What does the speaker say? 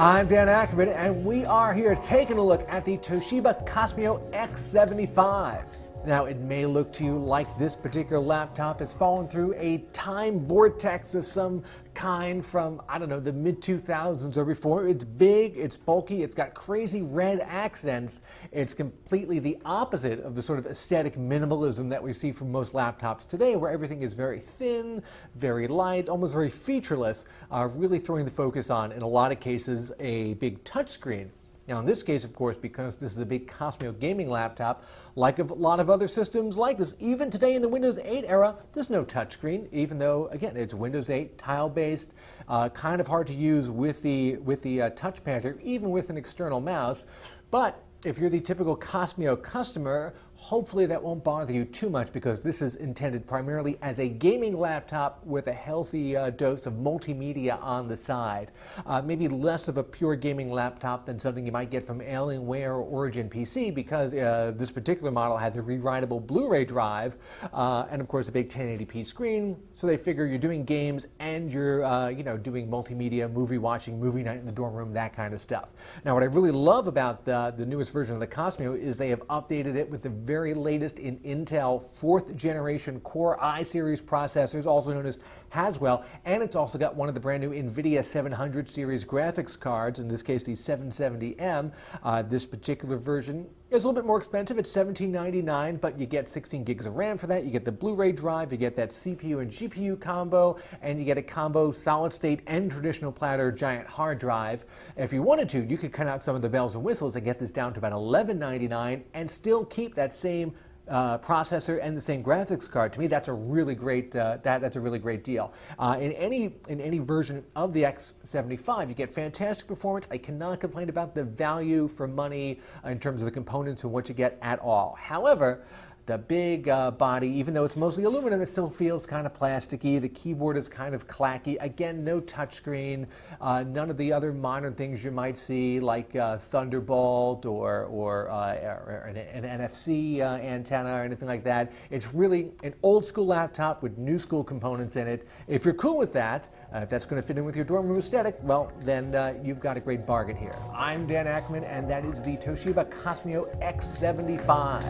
I'm Dan Ackerman, and we are here taking a look at the Toshiba Cosmio X75. Now, it may look to you like this particular laptop has fallen through a time vortex of some kind from, I don't know, the mid-2000s or before. It's big, it's bulky, it's got crazy red accents. It's completely the opposite of the sort of aesthetic minimalism that we see from most laptops today, where everything is very thin, very light, almost very featureless, really throwing the focus on, in a lot of cases, a big touchscreen. Now, in this case, of course, because this is a big Cosmio gaming laptop, like a lot of other systems like this, even today in the Windows 8 era, there's no touchscreen, even though, again, it's Windows 8 tile-based, kind of hard to use with the touchpad here, even with an external mouse. But if you're the typical Cosmio customer, hopefully that won't bother you too much, because this is intended primarily as a gaming laptop with a healthy dose of multimedia on the side. Maybe less of a pure gaming laptop than something you might get from Alienware or Origin PC, because this particular model has a rewritable Blu-ray drive and of course a big 1080p screen. So they figure you're doing games and you're doing multimedia, movie watching, movie night in the dorm room, that kind of stuff. Now, what I really love about the newest version of the Cosmio is they have updated it with the very latest in Intel 4th generation Core i-series processors, also known as Haswell, and it's also got one of the brand new NVIDIA 700 series graphics cards, in this case the 770M. This particular version is a little bit more expensive. It's $17.99, but you get 16 gigs of RAM for that. You get the Blu-ray drive, you get that CPU and GPU combo, and you get a combo solid-state and traditional platter giant hard drive. If you wanted to, you could cut out some of the bells and whistles and get this down to about $11.99 and still keep that same processor and the same graphics card. To me, that's a really great that's a really great deal. In any version of the X75, you get fantastic performance. I cannot complain about the value for money in terms of the components and what you get at all. However, the big body, even though it's mostly aluminum, it still feels kind of plasticky. The keyboard is kind of clacky. Again, no touchscreen. None of the other modern things you might see, like Thunderbolt or an NFC antenna or anything like that. It's really an old school laptop with new school components in it. If you're cool with that, if that's going to fit in with your dorm room aesthetic, well, then you've got a great bargain here. I'm Dan Ackerman, and that is the Toshiba Cosmio X75.